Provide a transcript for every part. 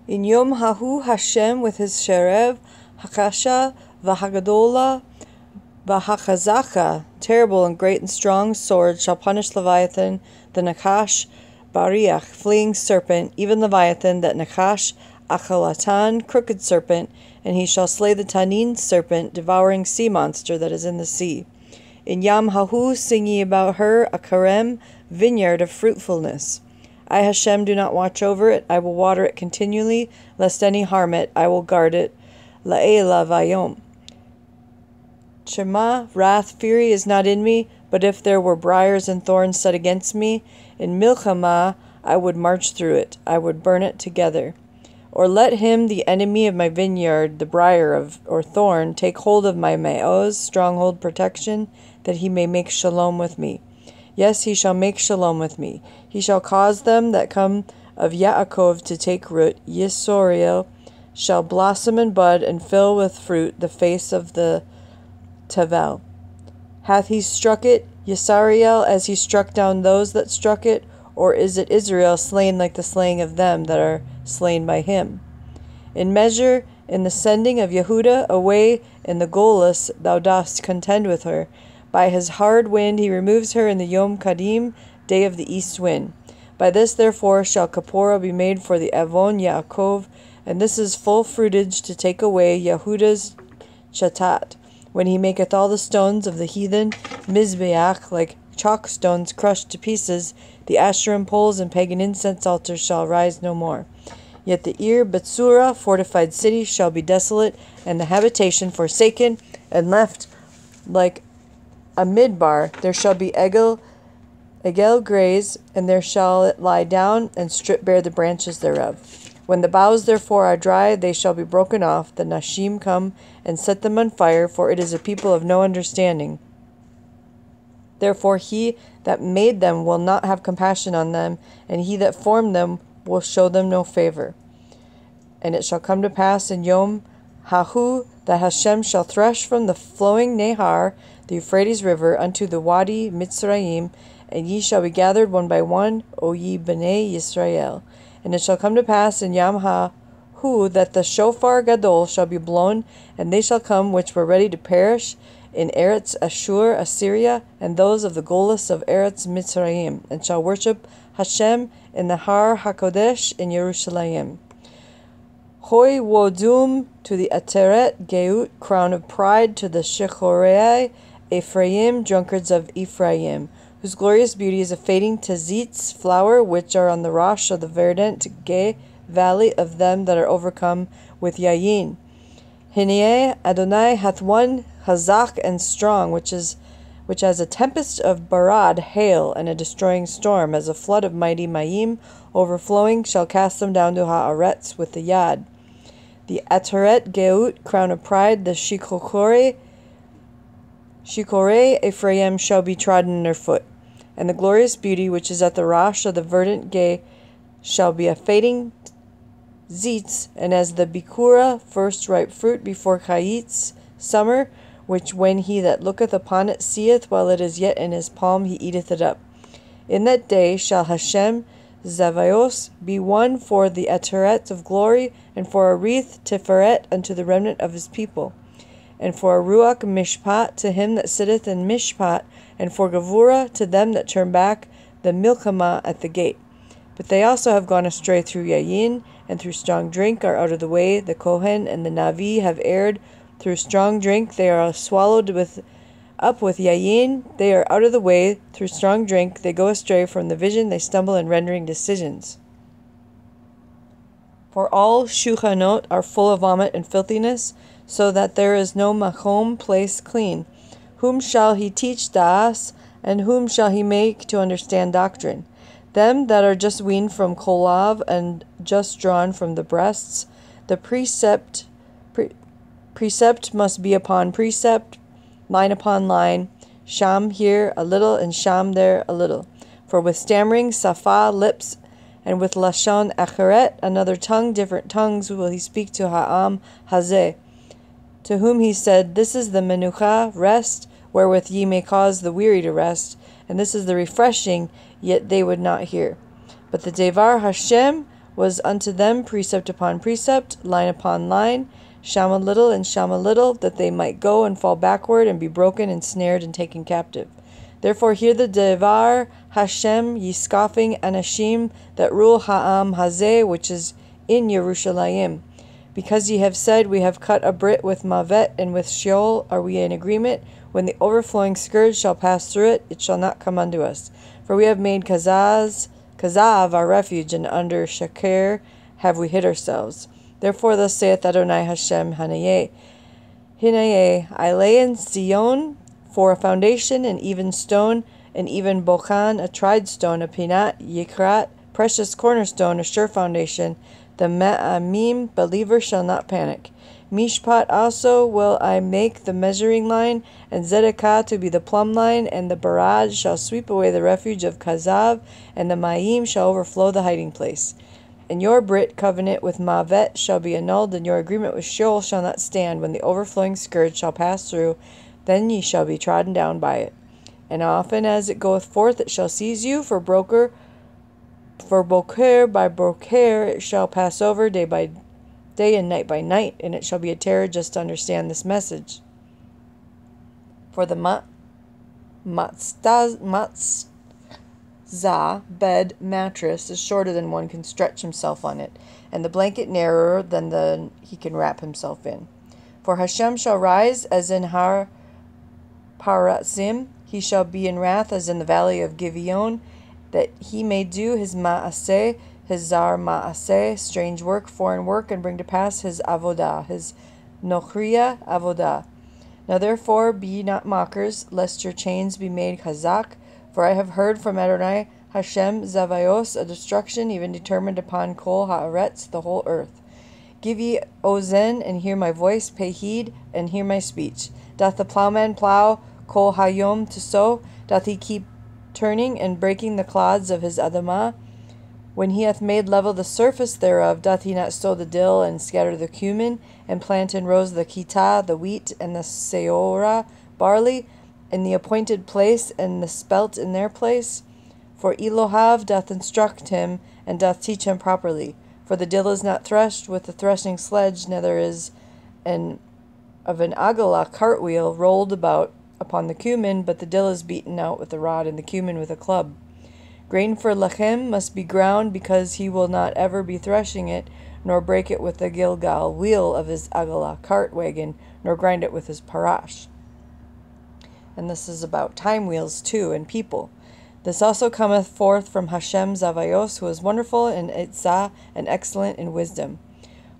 In Yom Hahu Hashem with his Sherev, Hakasha, Vahagadola, Vahachazacha, terrible and great and strong sword, shall punish Leviathan, the Nakash, Bariach, fleeing serpent, even Leviathan, that Nakash, Achalatan, crooked serpent, and he shall slay the Tanin serpent, devouring sea monster that is in the sea. In Yam Hahu sing ye about her, a Karem, vineyard of fruitfulness. I, Hashem, do not watch over it. I will water it continually, lest any harm it. I will guard it. La'ela vayom. Shema, wrath, fury is not in me, but if there were briars and thorns set against me, in Milchama I would march through it. I would burn it together. Or let him, the enemy of my vineyard, the briar or thorn, take hold of my Me'oz, stronghold protection, that he may make shalom with me. Yes, he shall make shalom with me. He shall cause them that come of Yaakov to take root. Yisrael shall blossom and bud and fill with fruit the face of the Tavel. Hath he struck it, Yisrael, as he struck down those that struck it? Or is it Israel slain like the slaying of them that are slain by him? In measure, in the sending of Yehuda away in the Golus, thou dost contend with her. By his hard wind he removes her in the Yom Kadim, day of the east wind. By this therefore shall Kaporah be made for the Avon Yaakov, and this is full fruitage to take away Yehuda's chatat, when he maketh all the stones of the heathen Mizbeach, like chalk stones crushed to pieces, the Asherim poles and pagan incense altars shall rise no more. Yet the Ir Betsura, fortified city, shall be desolate, and the habitation forsaken, and left like a midbar. There shall be Egel graze, and there shall it lie down, and strip bare the branches thereof. When the boughs therefore are dry, they shall be broken off. The Nashim come and set them on fire, for it is a people of no understanding. Therefore he that made them will not have compassion on them, and he that formed them will show them no favor. And it shall come to pass in Yom Hahu that Hashem shall thresh from the flowing Nehar, the Euphrates river, unto the Wadi Mitzrayim, and ye shall be gathered one by one, O ye Bnei Yisrael. And it shall come to pass in Yom Hahu that the shofar gadol shall be blown, and they shall come which were ready to perish in Eretz Ashur, Assyria, and those of the Golus of Eretz Mitzrayim, and shall worship Hashem in the Har HaKodesh in Yerushalayim. Hoi wodum to the Ateret Geut, crown of pride, to the Shechorei Ephraim, drunkards of Ephraim, whose glorious beauty is a fading tazitz, flower, which are on the Rosh of the verdant Ge valley of them that are overcome with Yayin. Hinei Adonai hath one Hazak and strong, which as a tempest of barad, hail, and a destroying storm, as a flood of mighty Mayim, overflowing, shall cast them down to Haaretz with the Yad. The Ateret Geut, crown of pride, the Shikorei Ephraim shall be trodden underfoot, and the glorious beauty which is at the Rosh of the verdant Ge shall be a fading zitz, and as the Bikura, first ripe fruit before Chayitz, summer, which when he that looketh upon it seeth while it is yet in his palm, he eateth it up. In that day shall Hashem Zavayos be one for the Ateret of glory, and for a wreath Tiferet unto the remnant of his people, and for a Ruach Mishpat to him that sitteth in Mishpat, and for Gavura to them that turn back the Milchama at the gate. But they also have gone astray through Yayin, and through strong drink are out of the way. The Kohen and the Navi have erred through strong drink. They are swallowed up with Yayin. They are out of the way through strong drink. They go astray from the vision. They stumble in rendering decisions. For all Shulchanot are full of vomit and filthiness, so that there is no Machom place clean. Whom shall he teach Da'as, and whom shall he make to understand doctrine? Them that are just weaned from Kolav, and just drawn from the breasts. The precept must be upon precept, line upon line, Sham here a little, and Sham there a little. For with stammering, Safa, lips, and with Lashon Acheret, another tongue, different tongues, will he speak to Ha'am Hazeh, to whom he said, This is the Menucha, rest, wherewith ye may cause the weary to rest, and this is the refreshing, yet they would not hear. But the Devar Hashem was unto them precept upon precept, line upon line, sham a little and sham a little, that they might go and fall backward and be broken and snared and taken captive. Therefore hear the devar Hashem, ye scoffing anashim that rule ha'am hazeh, which is in Yerushalayim. Because ye have said, we have cut a brit with Mavet and with Sheol, are we in agreement? When the overflowing scourge shall pass through it, it shall not come unto us. For we have made Kazav our refuge, and under Sheker have we hid ourselves. Therefore thus saith Adonai Hashem Hanayeh, I lay in Zion for a foundation, an even stone, an even Bochan, a tried stone, a Pinat, Yikrat, precious cornerstone, a sure foundation. The Ma'amim, believer, shall not panic. Mishpat also will I make the measuring line, and Zedekah to be the plumb line, and the Barad shall sweep away the refuge of Kazav, and the Ma'im shall overflow the hiding place. And your Brit covenant with Mavet shall be annulled, and your agreement with Sheol shall not stand. When the overflowing scourge shall pass through, then ye shall be trodden down by it. And often as it goeth forth, it shall seize you, for boker by boker it shall pass over, day by day and night by night, and it shall be a terror just to understand this message. For the matzah bed mattress is shorter than one can stretch himself on it, and the blanket narrower than he can wrap himself in. For Hashem shall rise as in Har Paratzim, he shall be in wrath as in the valley of Gibeon, that he may do his ma'aseh, his zar ma'aseh, strange work, foreign work, and bring to pass his avodah, his nochriya avodah. Now therefore be ye not mockers, lest your chains be made chazak, for I have heard from Adonai Hashem Zavayos a destruction even determined upon kol haaretz, the whole earth. Give ye ozen, and hear my voice, pay heed, and hear my speech. Doth the plowman plow kol hayom to sow? Doth he keep turning and breaking the clods of his adamah? When he hath made level the surface thereof, doth he not sow the dill and scatter the cumin, and plant in rows the kitah, the wheat, and the seorah, barley, in the appointed place, and the spelt in their place? For Elohav doth instruct him, and doth teach him properly. For the dill is not threshed with the threshing sledge, neither is of an agalah cartwheel rolled about upon the cumin, but the dill is beaten out with a rod, and the cumin with a club. Grain for lechem must be ground, because he will not ever be threshing it, nor break it with the Gilgal wheel of his agalah cart wagon, nor grind it with his parash. And this is about time wheels too, and people. This also cometh forth from Hashem Zavayos, who is wonderful in Itzah and excellent in wisdom.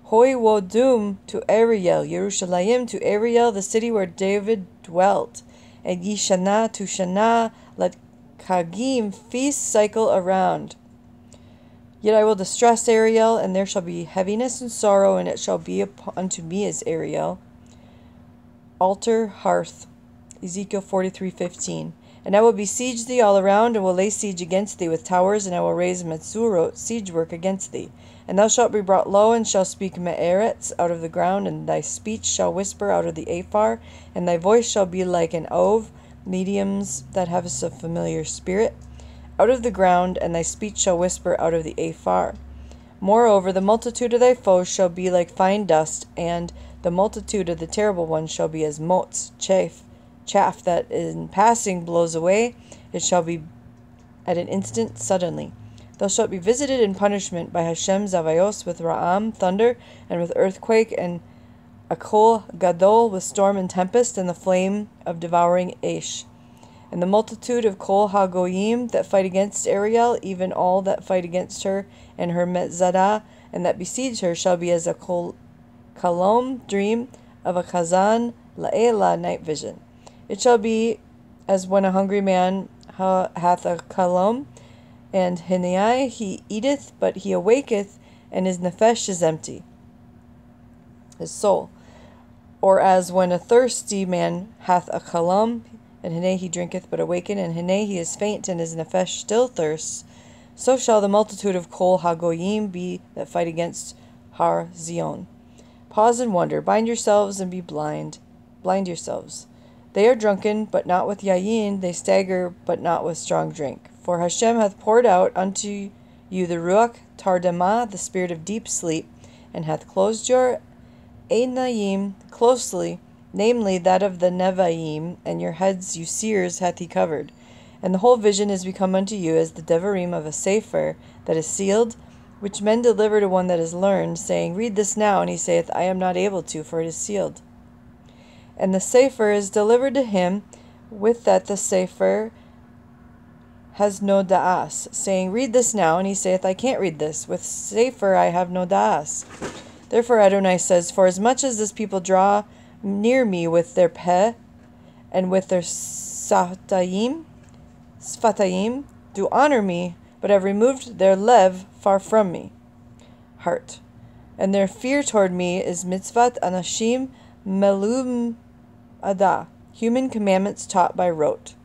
Hoi wodum to Ariel, Yerushalayim to Ariel, the city where David dwelt. And Yishana to Shana, let Chagim feast cycle around. Yet I will distress Ariel, and there shall be heaviness and sorrow, and it shall be unto me as Ariel. Altar, hearth. Ezekiel 43:15. And I will besiege thee all around, and will lay siege against thee with towers, and I will raise metzurot, siege work against thee. And thou shalt be brought low, and shalt speak me'eretz out of the ground, and thy speech shall whisper out of the afar, and thy voice shall be like an ov, mediums that have a familiar spirit, out of the ground, and thy speech shall whisper out of the afar. Moreover, the multitude of thy foes shall be like fine dust, and the multitude of the terrible ones shall be as motes, chaff that in passing blows away. It shall be at an instant suddenly. Thou shalt be visited in punishment by Hashem Zavayos with Ra'am, thunder, and with earthquake, and a kol gadol with storm and tempest, and the flame of devouring Aish. And the multitude of kol hagoyim that fight against Ariel, even all that fight against her, and her metzadah, and that besiege her, shall be as a kalom, dream, of a kazan, la'ela, night vision. It shall be as when a hungry man hath a kalom, and hinei he eateth, but he awaketh, and his nefesh is empty, his soul. Or as when a thirsty man hath a kalom, and hinei he drinketh, but awaken, and hinei he is faint, and his nefesh still thirsts. So shall the multitude of kol hagoyim be that fight against Har Zion. Pause and wonder, bind yourselves and be blind yourselves. They are drunken, but not with yayin, they stagger, but not with strong drink. For Hashem hath poured out unto you the Ruach Tardama, the spirit of deep sleep, and hath closed your Einayim closely, namely that of the Nevaim, and your heads, you seers, hath he covered. And the whole vision is become unto you as the Devarim of a Sefer that is sealed, which men deliver to one that is learned, saying, Read this now, and he saith, I am not able to, for it is sealed. And the Sefer is delivered to him, with that the Sefer has no da'as, saying, Read this now, and he saith, I can't read this. With Sefer I have no da'as. Therefore Adonai says, For as much as this people draw near me with their peh, and with their sfatayim, do honor me, but have removed their lev far from me, heart. And their fear toward me is mitzvat anashim melum ada, human commandments taught by rote.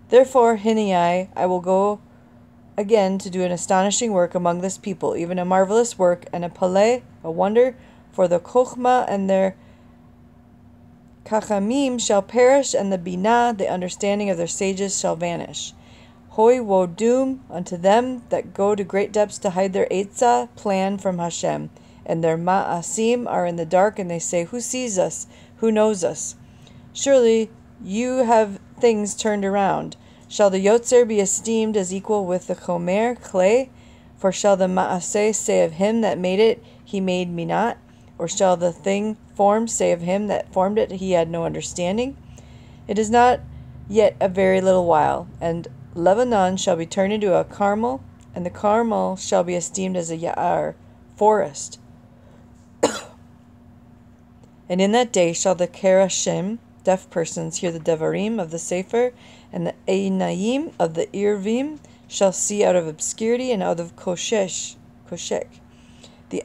Therefore, Hinei, I will go again to do an astonishing work among this people, even a marvelous work, and a paleh, a wonder, for the chokhmah and their kachamim shall perish, and the binah, the understanding of their sages, shall vanish. Hoi woe doom unto them that go to great depths to hide their eitzah plan from Hashem, and their ma'asim are in the dark, and they say, Who sees us? Who knows us? Surely you have things turned around. Shall the Yotzer be esteemed as equal with the Chomer, clay? For shall the Ma'aseh say of him that made it, He made me not? Or shall the thing formed say of him that formed it, He had no understanding? It is not yet a very little while, and Lebanon shall be turned into a Carmel, and the Carmel shall be esteemed as a Ya'ar, forest. And in that day shall the Kerashim, deaf persons, hear the Devarim of the Sefer, and the Einayim of the Irvim shall see out of obscurity and out of Koshek. The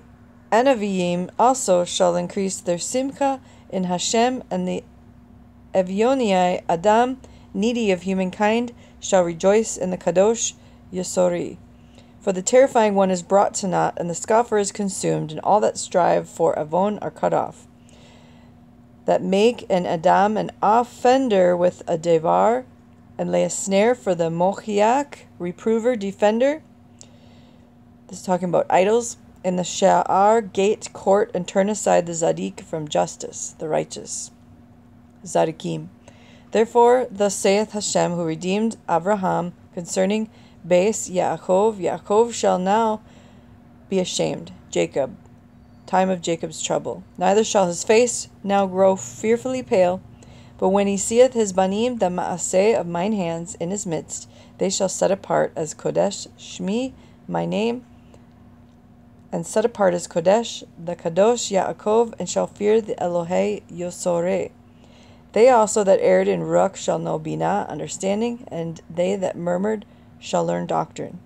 Anavim also shall increase their simcha in Hashem, and the Evionii Adam, needy of humankind, shall rejoice in the Kadosh Yesori. For the terrifying one is brought to naught, and the scoffer is consumed, and all that strive for Avon are cut off. That make an Adam an offender with a Devar, and lay a snare for the Mochiach, reprover, defender. This is talking about idols. In the Sha'ar, gate, court, and turn aside the Zadik from justice, the righteous. Zadikim. Therefore, thus saith Hashem, who redeemed Abraham, concerning Beis Yaakov, Yaakov shall now be ashamed, Jacob, time of Jacob's trouble. Neither shall his face now grow fearfully pale, but when he seeth his banim, the maaseh of mine hands, in his midst, they shall set apart as Kodesh, Shmi, my name, and set apart as Kodesh, the Kadosh Yaakov, and shall fear the Elohei Yosoreh. They also that erred in Ruach shall know Binah, understanding, and they that murmured shall learn doctrine.